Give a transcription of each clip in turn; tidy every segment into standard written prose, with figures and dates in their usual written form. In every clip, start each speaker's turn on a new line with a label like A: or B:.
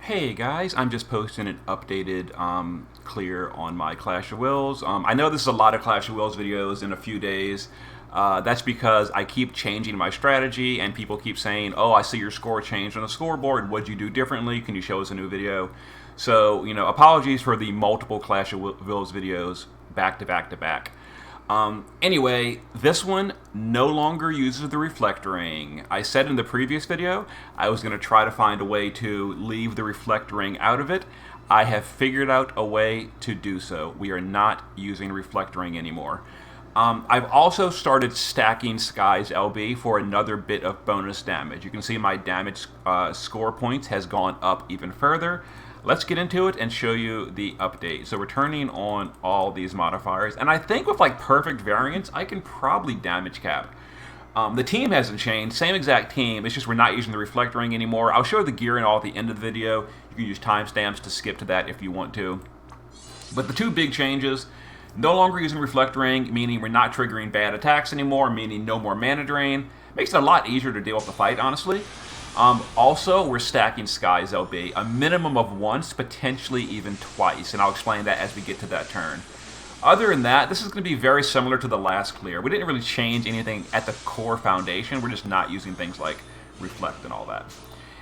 A: Hey guys, I'm just posting an updated clear on my Clash of Wills. I know this is a lot of Clash of Wills videos in a few days. That's because I keep changing my strategy and people keep saying, oh, I see your score changed on the scoreboard. What'd you do differently? Can you show us a new video? So, apologies for the multiple Clash of Wills videos back to back to back. Anyway, this one no longer uses the reflect ring. I said in the previous video I was going to try to find a way to leave the reflect ring out of it. I have figured out a way to do so. We are not using reflect ring anymore. I've also started stacking Sky's LB for another bit of bonus damage. You can see my damage score points has gone up even further. Let's get into it and show you the update. So we're turning on all these modifiers, and I think with like perfect variance, I can probably damage cap. The team hasn't changed, same exact team, it's just we're not using the reflect ring anymore. I'll show the gear and all at the end of the video. You can use timestamps to skip to that if you want to. But the two big changes, no longer using reflect ring, meaning we're not triggering bad attacks anymore, meaning no more mana drain. Makes it a lot easier to deal with the fight, honestly. Also, we're stacking Sky's LB, a minimum of once, potentially even twice, and I'll explain that as we get to that turn. Other than that, this is going to be very similar to the last clear. We didn't really change anything at the core foundation, we're just not using things like reflect and all that.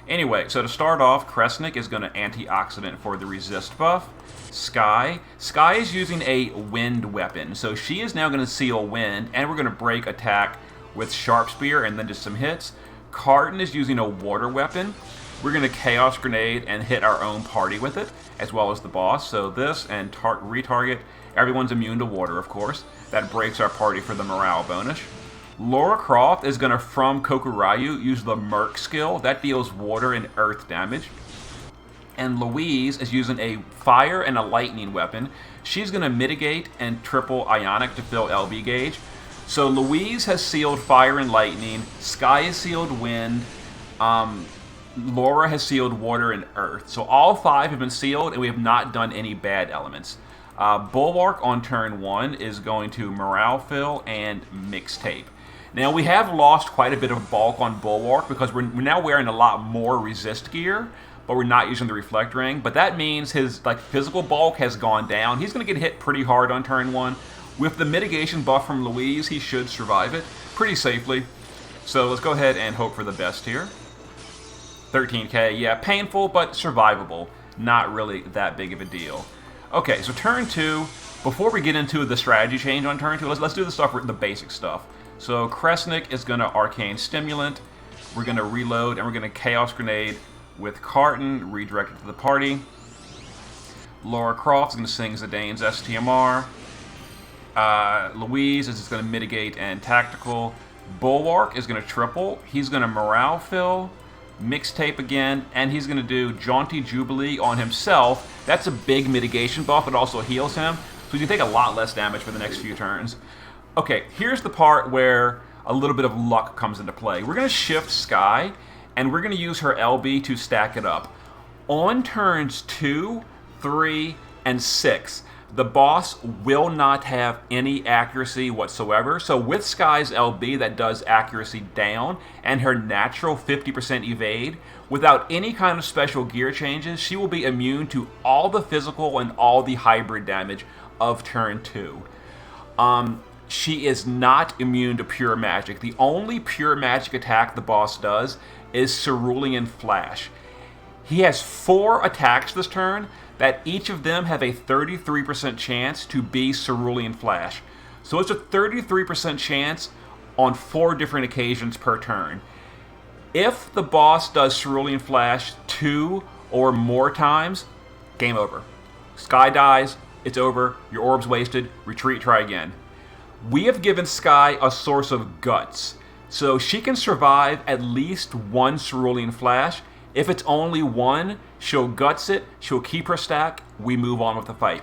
A: Anyway, so to start off, Kresnik is going to antioxidant for the resist buff. Sky is using a wind weapon, so she is now going to seal wind, and we're going to break attack with Sharp Spear and then just some hits. Carton is using a water weapon. We're going to Chaos Grenade and hit our own party with it, as well as the boss. So this and retarget. Everyone's immune to water, of course. That breaks our party for the morale bonus. Lara Croft is going to, from Kokuryu, use the Merc skill. That deals water and earth damage. And Louise is using a fire and a lightning weapon. She's going to mitigate and triple Ionic to fill LB gauge. So Louise has sealed fire and lightning, Sky has sealed wind, Laura has sealed water and earth. So all five have been sealed, and we have not done any bad elements. Bulwark on turn 1 is going to morale fill and mixtape. Now we have lost quite a bit of bulk on Bulwark because we're now wearing a lot more resist gear, but we're not using the reflect ring. But that means his physical bulk has gone down. He's going to get hit pretty hard on turn 1. With the mitigation buff from Louise, he should survive it pretty safely. So let's go ahead and hope for the best here. 13k, yeah, painful, but survivable. Not really that big of a deal. Okay, so turn 2. Before we get into the strategy change on turn 2, let's do the basic stuff. So Kresnik is going to Arcane Stimulant. We're going to reload, and we're going to Chaos Grenade with Carton, redirect it to the party. Lara Croft is going to sing Zidane's STMR. Louise is just going to mitigate and tactical. Bulwark is going to triple. He's going to morale fill, mixtape again, and he's going to do Jaunty Jubilee on himself. That's a big mitigation buff. It also heals him, so he can take a lot less damage for the next few turns. Okay, here's the part where a little bit of luck comes into play. We're going to shift Sky, and we're going to use her LB to stack it up. On turns 2, 3, and 6, the boss will not have any accuracy whatsoever. So with Sky's LB, that does accuracy down, and her natural 50% evade, without any kind of special gear changes, she will be immune to all the physical and all the hybrid damage of turn 2. She is not immune to pure magic. The only pure magic attack the boss does is Cerulean Flash. He has 4 attacks this turn that each of them have a 33% chance to be Cerulean Flash. So it's a 33% chance on 4 different occasions per turn. If the boss does Cerulean Flash 2 or more times, game over. Sky dies, it's over, your orb's wasted, retreat, try again. We have given Sky a source of guts, so she can survive at least 1 Cerulean Flash. If it's only 1, she'll guts it, she'll keep her stack, we move on with the fight.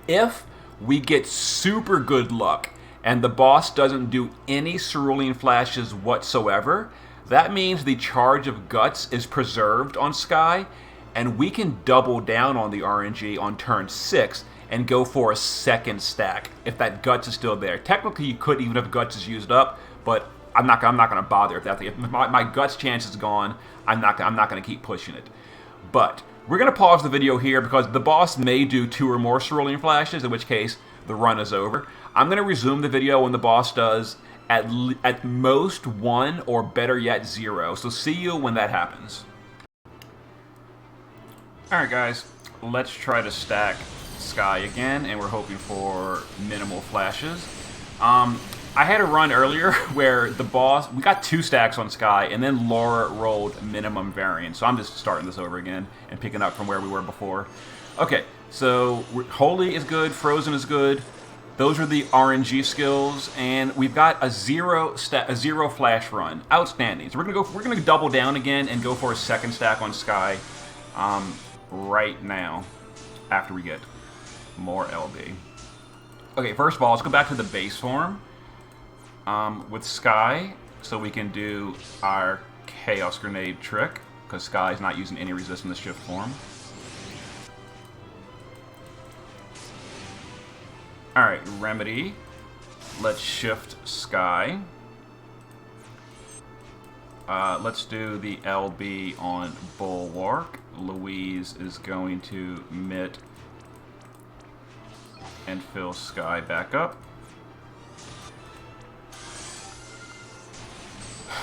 A: If we get super good luck and the boss doesn't do any Cerulean Flashes whatsoever, that means the charge of guts is preserved on Sky, and we can double down on the RNG on turn 6 and go for a second stack if that guts is still there. Technically, you could even if guts is used up, but I'm not going to bother if my guts chance is gone. I'm not going to keep pushing it. But we're going to pause the video here because the boss may do 2 or more cerulean flashes, in which case the run is over. I'm going to resume the video when the boss does at most 1 or better yet 0. So see you when that happens. Alright guys, let's try to stack Sky again, and we're hoping for minimal flashes. I had a run earlier where the boss, we got 2 stacks on Sky, and then Laura rolled minimum variance. So I'm just starting this over again and picking up from where we were before. Okay, so Holy is good, Frozen is good. Those are the RNG skills, and we've got a 0 flash run. Outstanding. So we're gonna double down again and go for a 2nd stack on Sky right now after we get more LB. Okay, first of all, let's go back to the base form with Sky, so we can do our Chaos Grenade trick, because Sky is not using any resist in the shift form. Alright, Remedy. Let's shift Sky. Let's do the LB on Bulwark. Louise is going to Mitt and fill Sky back up.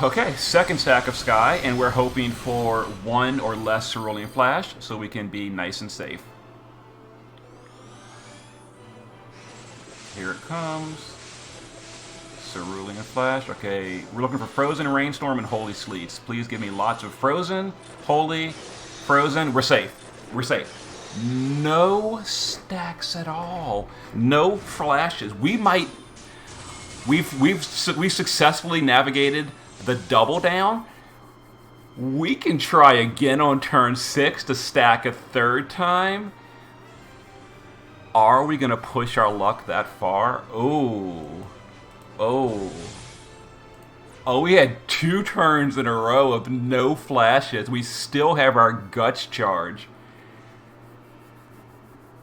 A: Okay, 2nd stack of Sky, and we're hoping for 1 or less Cerulean Flash so we can be nice and safe. Here it comes. Cerulean Flash. Okay, we're looking for Frozen, Rainstorm, and Holy Sleets. Please give me lots of Frozen, Holy, Frozen. We're safe. We're safe. No stacks at all. No flashes. We've successfully navigated the double down. We can try again on turn 6 to stack a 3rd time. Are we going to push our luck that far? Oh. Oh. Oh, we had 2 turns in a row of no flashes. We still have our guts charge.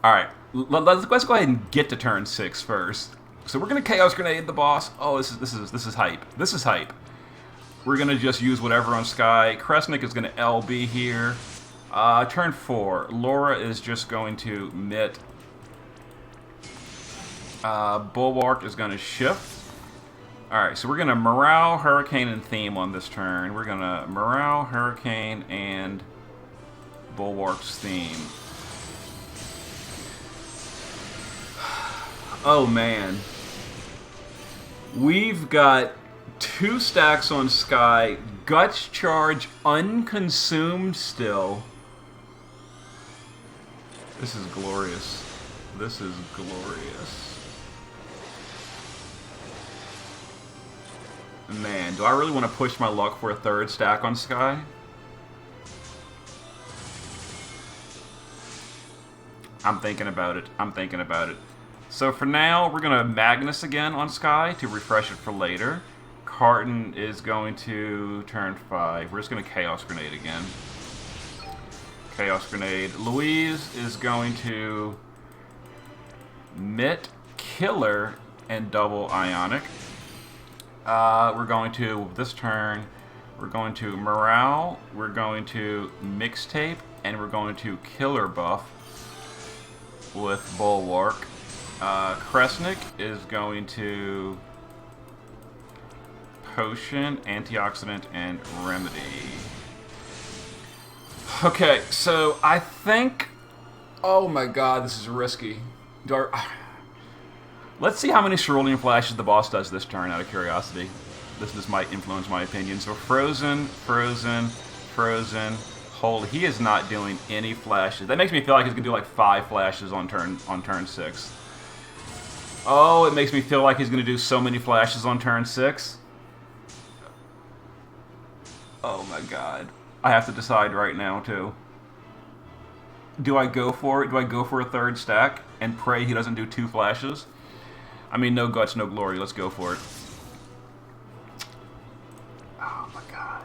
A: Alright, let's go ahead and get to turn 6 first. So we're going to Chaos Grenade the boss. Oh, this is hype. This is hype. We're going to just use whatever on Sky. Kresnik is going to LB here. Turn 4. Laura is just going to Mitt. Bulwark is going to shift. Alright, so we're going to Morale, Hurricane, and Theme on this turn. We're going to Morale, Hurricane, and Bulwark's Theme. Oh man. We've got 2 stacks on Sky. Guts charge unconsumed still. This is glorious. This is glorious. Man, do I really want to push my luck for a 3rd stack on Sky? I'm thinking about it. I'm thinking about it. So for now, we're going to Magnus again on Sky to refresh it for later. Carton is going to turn 5. We're just going to Chaos Grenade again. Chaos Grenade. Louise is going to Mitt, Killer, and double Ionic. We're going to, this turn, we're going to Morale, we're going to Mixtape, and we're going to Killer buff with Bulwark. Kresnik is going to Potion, Antioxidant, and Remedy. Okay, so I think... Oh my god, this is risky. Let's see how many Cerulean Flashes the boss does this turn, out of curiosity. This might influence my opinion. So Frozen, Frozen, Frozen, Holy. He is not doing any flashes. That makes me feel like he's going to do like 5 flashes on turn 6. Oh, it makes me feel like he's going to do so many flashes on turn 6. Oh my god. I have to decide right now, too. Do I go for it? Do I go for a 3rd stack and pray he doesn't do 2 flashes? I mean, no guts, no glory. Let's go for it. Oh my god.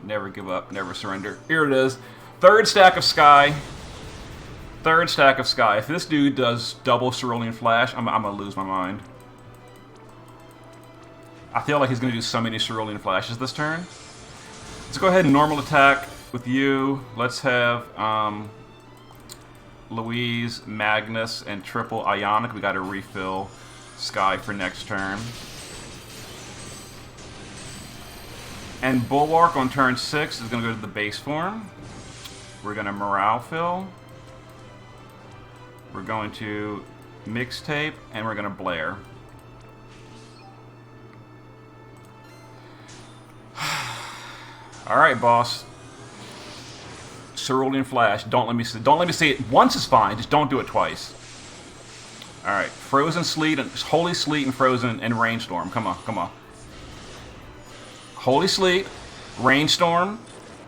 A: Never give up, never surrender. Here it is. 3rd stack of Sky. 3rd stack of Sky. If this dude does double Cerulean Flash, I'm going to lose my mind. I feel like he's going to do so many Cerulean Flashes this turn. Let's go ahead and normal attack. with you. Let's have Louise, Magnus, and triple Ionic. We got to refill Sky for next turn. And Bulwark on turn 6 is going to go to the base form. We're going to Morale Fill. We're going to Mixtape, and we're going to Blare. All right, boss. Cerulean Flash. Don't let me see it. Once is fine. Just don't do it twice. All right. Frozen Sleet and Holy Sleet and Frozen and Rainstorm. Come on, come on. Holy Sleet, Rainstorm.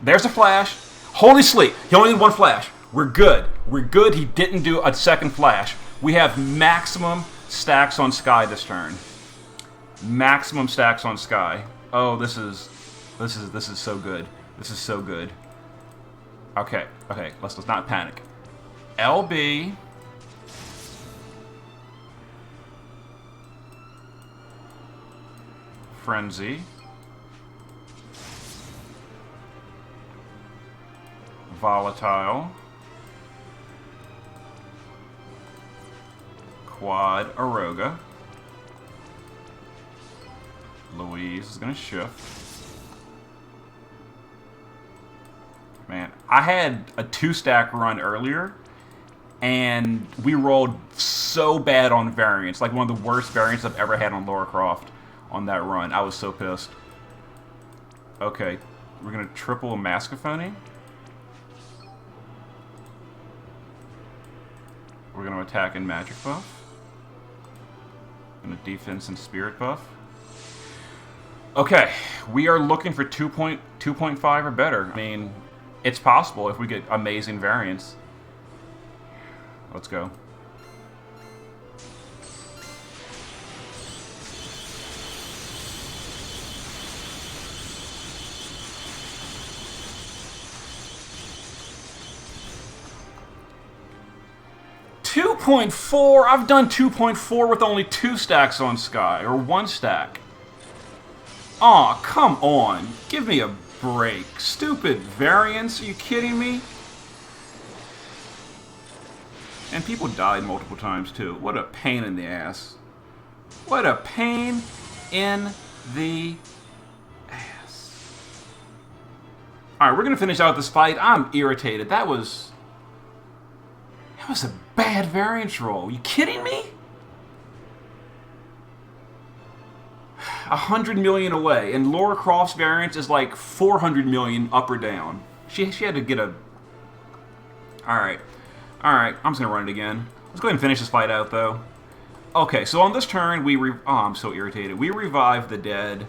A: There's a flash. Holy Sleet. He only need one flash. We're good. We're good. He didn't do a second flash. We have maximum stacks on Sky this turn. Maximum stacks on Sky. Oh, this is so good. This is so good. Okay, okay. Let's not panic. LB. Frenzy. Volatile. Quad Aroga. Louise is going to shift. Man, I had a 2-stack run earlier, and we rolled so bad on Variance. Like one of the worst Variants I've ever had on Lara Croft on that run. I was so pissed. Okay, we're going to triple a Mascaphony. We're going to attack and magic buff. And a defense and spirit buff. Okay, we are looking for 2.5 or better. I mean, it's possible if we get amazing variants. Let's go. .4. I've done 2.4 with only 2 stacks on Sky, or 1 stack. Aw, come on. Give me a break. Stupid variance. Are you kidding me? And people died multiple times, too. What a pain in the ass. What a pain in the ass. Alright, we're going to finish out this fight. I'm irritated. That was a bad variance roll. Are you kidding me? 100 million away, and Lara Croft's variance is like 400 million up or down. She had to get a... Alright. Alright, I'm just going to run it again. Let's go ahead and finish this fight out, though. Okay, so on this turn, oh, I'm so irritated. We revive the dead.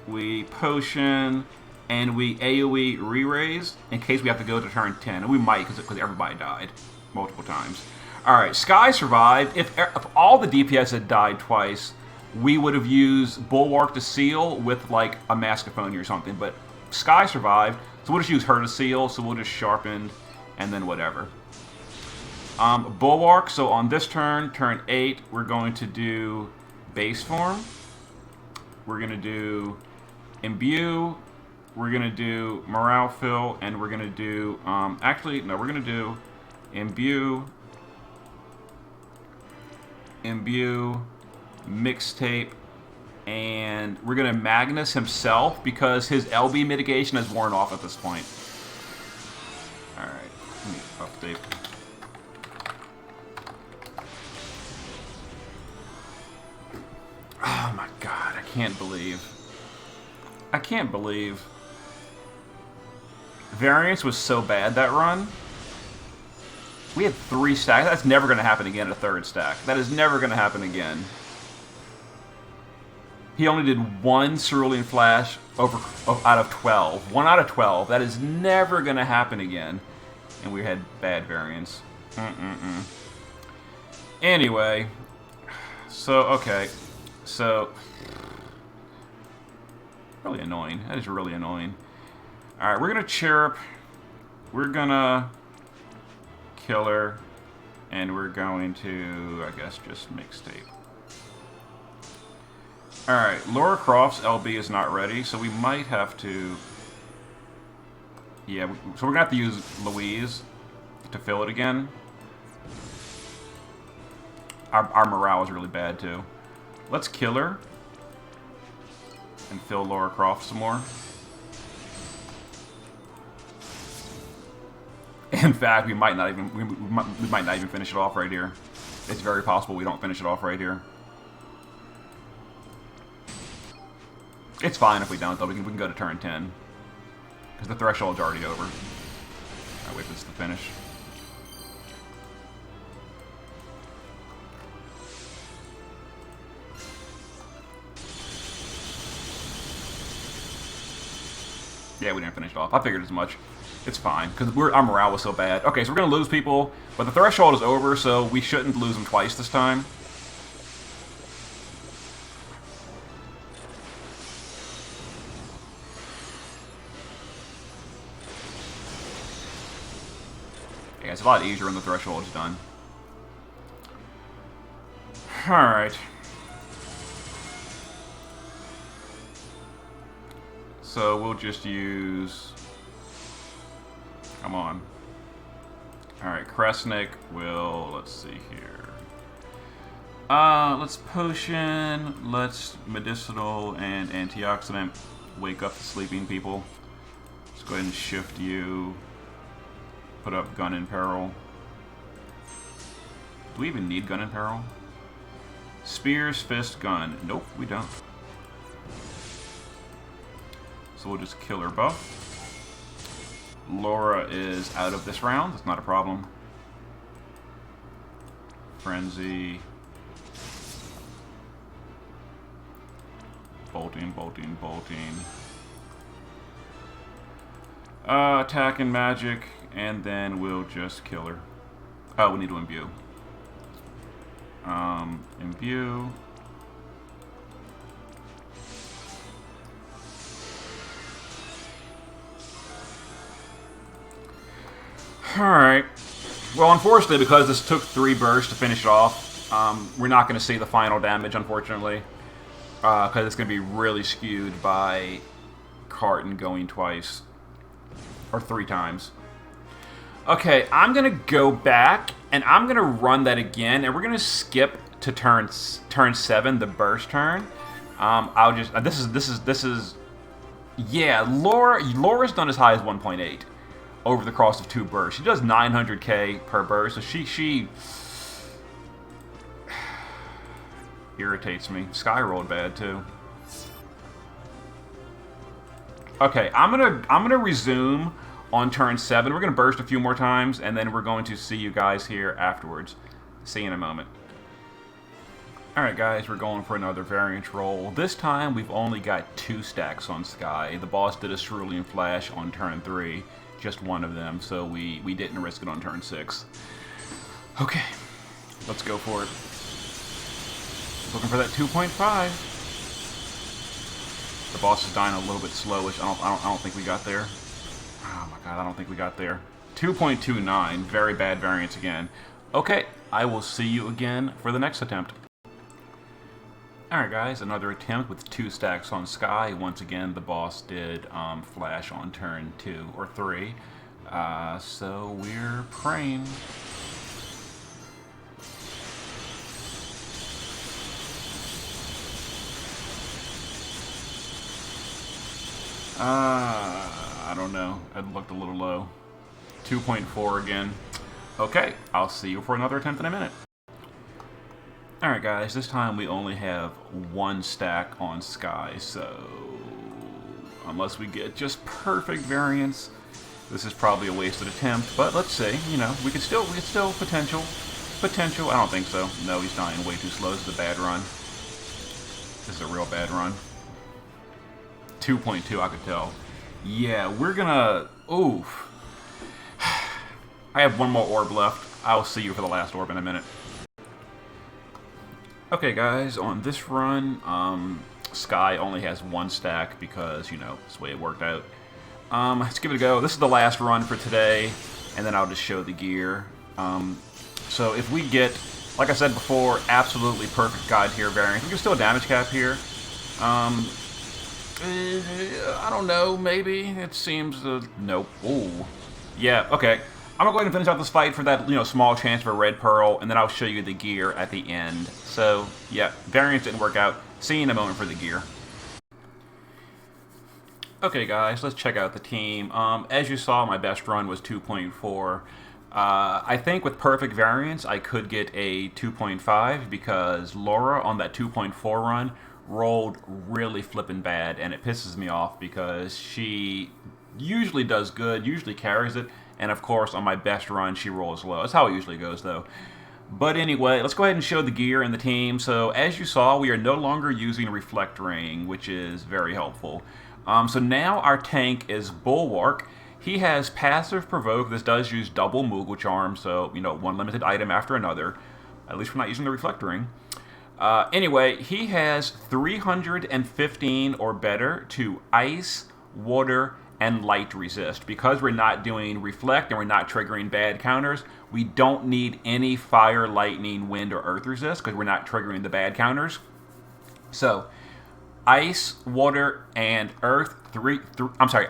A: We potion... And we AoE re-raise in case we have to go to turn 10. And we might, because everybody died multiple times. Alright, Sky survived. If all the DPS had died twice, we would have used Bulwark to seal with, like, a Mascaphony or something. But Sky survived, so we'll just use her to seal, so we'll just sharpen, and then whatever. Bulwark, so on this turn, turn 8, we're going to do base form. We're going to do Imbue. We're going to do Morale Fill, and we're going to do, actually, no, we're going to do Imbue, Mixtape, and we're going to Magnus himself because his LB mitigation has worn off at this point. Alright, let me update. Oh my god, I can't believe. Variance was so bad that run. We had 3 stacks. That's never going to happen again at a 3rd stack. That is never going to happen again. He only did 1 Cerulean Flash out of 12. 1 out of 12. That is never going to happen again. And we had bad variance. Anyway. So, okay. So... Really annoying. That is really annoying. Alright, we're going to Chirp. We're going to kill her. And we're going to, I guess, just Mixtape. Alright, Lara Croft's LB is not ready, so we might have to Yeah, so we're going to have to use Louise to fill it again. Our morale is really bad, too. Let's kill her. And fill Laura Croft some more. In fact, we might not even finish it off right here. It's very possible we don't finish it off right here. It's fine if we don't, though. We can go to turn 10. Because the threshold's already over. Alright, wait for this to finish. Yeah, we didn't finish it off. I figured as much. It's fine, because our morale was so bad. Okay, so we're going to lose people, but the threshold is over, so we shouldn't lose them twice this time. Yeah, it's a lot easier when the threshold is done. Alright. So we'll just use... Come on. Alright, Kresnik will... Let's see here. Let's potion, let's medicinal and antioxidant. Wake up the sleeping people. Let's go ahead and shift you. Put up gun in peril. Do we even need gun in peril? Spears, fist, gun. Nope, we don't. So we'll just kill her buff. Laura is out of this round. That's not a problem. Frenzy. Bolting, bolting, bolting. Attack and magic, and then we'll just kill her. Oh, we need to imbue. Imbue. Alright. Well, unfortunately, because this took 3 bursts to finish it off, we're not going to see the final damage, unfortunately. Because it's going to be really skewed by Carton going twice. Or 3 times. Okay, I'm going to go back, and I'm going to run that again, and we're going to skip to turn 7, the burst turn. I'll just... This is... Yeah, Laura's done as high as 1.8 over the course of 2 bursts. She does 900k per burst, so she irritates me. Sky rolled bad too. Okay, I'm gonna resume on turn 7. We're gonna burst a few more times, and then we're going to see you guys here afterwards. See you in a moment. Alright guys, we're going for another variance roll. This time we've only got 2 stacks on Sky. The boss did a Cerulean Flash on turn 3. Just one of them, so we didn't risk it on turn 6. Okay, let's go for it. Looking for that 2.5. The boss is dying a little bit slowish. I don't think we got there. Oh my god, I don't think we got there. 2.29, very bad variance again. Okay, I will see you again for the next attempt. Alright guys, another attempt with 2 stacks on Sky. Once again, the boss did flash on turn 2 or 3. So we're praying. I don't know. It looked a little low. 2.4 again. Okay, I'll see you for another attempt in a minute. Alright guys, this time we only have 1 stack on Sky, so unless we get just perfect variance, this is probably a wasted attempt, but let's see, you know, we could still potential, I don't think so. No, he's dying way too slow. This is a bad run. This is a real bad run. 2.2, I could tell. Yeah, we're gonna, oof. I have 1 more orb left. I'll see you for the last orb in a minute. Okay guys, on this run, Sky only has 1 stack because, you know, that's the way it worked out. Let's give it a go. This is the last run for today, and then I'll just show the gear. So if we get, like I said before, absolutely perfect guide here variance, we can still damage cap here. I don't know, maybe. It seems, nope. Ooh. Yeah, okay. I'm gonna go ahead and finish out this fight for that, small chance for red pearl, and then I'll show you the gear at the end. So, yeah, variance didn't work out. See you in a moment for the gear. Okay, guys, let's check out the team. As you saw, my best run was 2.4. I think with perfect variance, I could get a 2.5 because Laura on that 2.4 run rolled really flippin' bad, and it pisses me off because she usually does good, usually carries it, and of course on my best run she rolls low. That's how it usually goes, though. But anyway, let's go ahead and show the gear and the team. So as you saw, we are no longer using Reflect Ring, which is very helpful. So now our tank is Bulwark. He has passive provoke. This does use double Moogle Charm, so, one limited item after another. At least we're not using the Reflect Ring. Anyway, he has 315 or better to Ice, Water, and Light resist. Because we're not doing Reflect and we're not triggering bad counters, we don't need any Fire, Lightning, Wind, or Earth resist because we're not triggering the bad counters. So, Ice, Water, and Earth,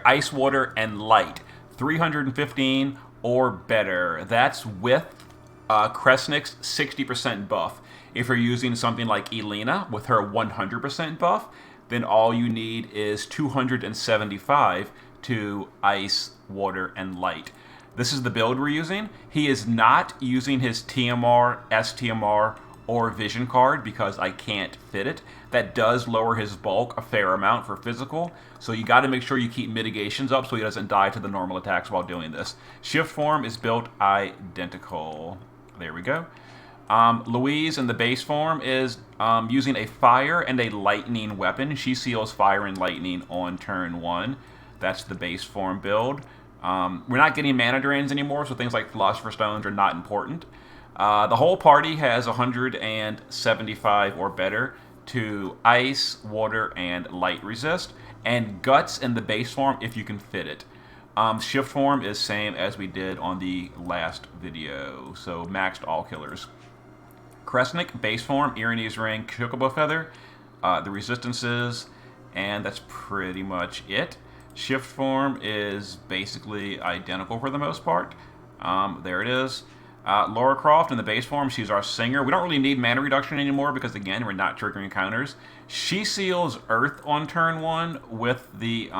A: Ice, Water, and Light, 315 or better. That's with Kresnik's 60% buff. If you're using something like Elena with her 100% buff, then all you need is 275 to Ice, Water, and Light. This is the build we're using. He is not using his TMR, STMR, or Vision card because I can't fit it. That does lower his bulk a fair amount for physical, so you got to make sure you keep mitigations up so he doesn't die to the normal attacks while doing this. Shift form is built identical. There we go. Louise in the base form is using a fire and a lightning weapon. She seals fire and lightning on turn 1. That's the base form build. We're not getting mana drains anymore, so things like Philosopher's Stones are not important. The whole party has 175 or better to Ice, Water, and Light resist, and Guts in the base form if you can fit it. Shift form is same as we did on the last video, so maxed all killers. Kresnik, base form, Irene's Ring, Chocobo Feather, the resistances, and that's pretty much it. Shift form is basically identical for the most part. There it is. Laura Croft in the base form, she's our singer. We don't really need mana reduction anymore because, again, we're not triggering counters. She seals Earth on turn 1 with the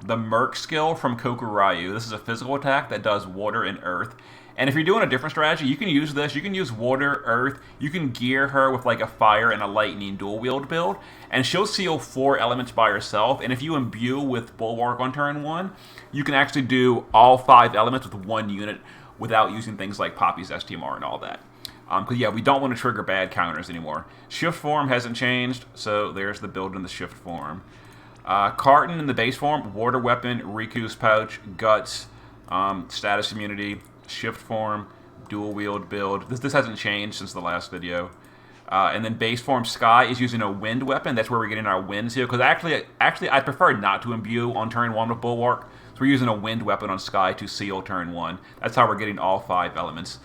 A: Merc skill from Kokuryu. This is a physical attack that does Water and Earth. And if you're doing a different strategy, you can use this. You can use Water, Earth. You can gear her with like a Fire and a Lightning dual wield build. And she'll seal 4 elements by herself. And if you imbue with Bulwark on turn 1, you can actually do all 5 elements with 1 unit without using things like Poppy's STMR and all that. Because, yeah, we don't want to trigger bad counters anymore. Shift form hasn't changed, so there's the build in the shift form. Carton in the base form, Water Weapon, Riku's Pouch, Guts, Status Immunity, Shift form, dual wield build. This hasn't changed since the last video. And then base form Sky is using a wind weapon. That's where we're getting our winds here. Because actually, I prefer not to imbue on turn 1 with Bulwark. So we're using a wind weapon on Sky to seal turn 1. That's how we're getting all 5 elements.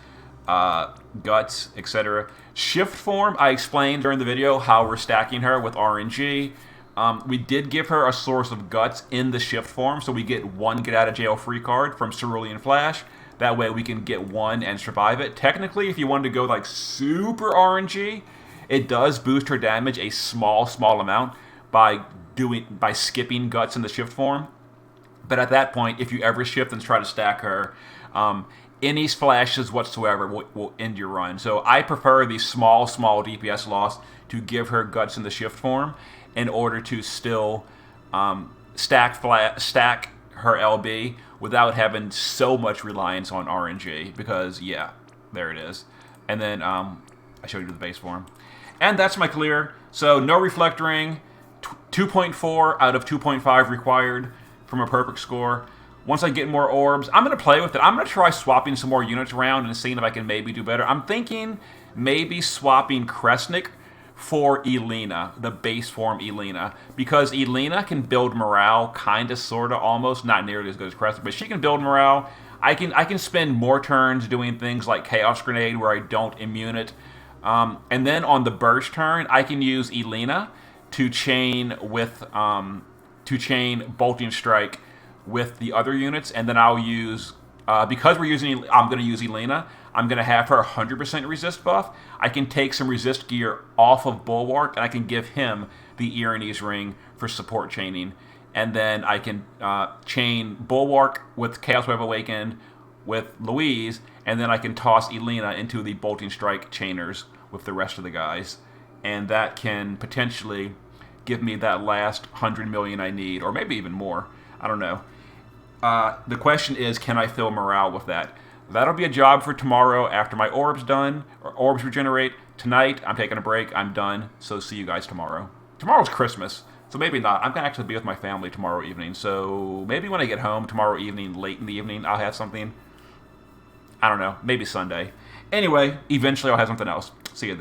A: Guts, etc. Shift form, I explained during the video how we're stacking her with RNG. We did give her a source of Guts in the shift form. So we get 1 get out of jail free card from Cerulean Flash. That way we can get 1 and survive it. Technically, if you wanted to go like super RNG, it does boost her damage a small amount by skipping Guts in the shift form. But at that point, if you ever shift and try to stack her, any splashes whatsoever will end your run. So I prefer the small DPS loss to give her Guts in the shift form in order to still stack her LB without having so much reliance on RNG, because, yeah, there it is. And then I showed you the base form. And that's my clear. So no Reflect Ring, 2.4 out of 2.5 required from a perfect score. Once I get more orbs, I'm going to play with it. I'm going to try swapping some more units around and seeing if I can maybe do better. I'm thinking maybe swapping Kresnik for Elena, the base form Elena, because Elena can build morale, kinda, sorta, almost, not nearly as good as Kresnik, but she can build morale. I can spend more turns doing things like Chaos Grenade where I don't immune it, and then on the burst turn, I can use Elena to chain with to chain Bolting Strike with the other units, and then I'll use, because I'm going to use Elena, I'm going to have her 100% resist buff. I can take some resist gear off of Bulwark, and I can give him the Erinys ring for support chaining. And then I can chain Bulwark with Chaos Wave Awakened with Louise, and then I can toss Elena into the Bolting Strike chainers with the rest of the guys. And that can potentially give me that last 100 million I need, or maybe even more. I don't know. The question is, can I fill morale with that? That'll be a job for tomorrow after my orbs done, or orbs regenerate. Tonight, I'm taking a break. I'm done. So see you guys tomorrow. Tomorrow's Christmas, so maybe not. I'm going to actually be with my family tomorrow evening. So maybe when I get home tomorrow evening, late in the evening, I'll have something. I don't know. Maybe Sunday. Anyway, eventually I'll have something else. See you then.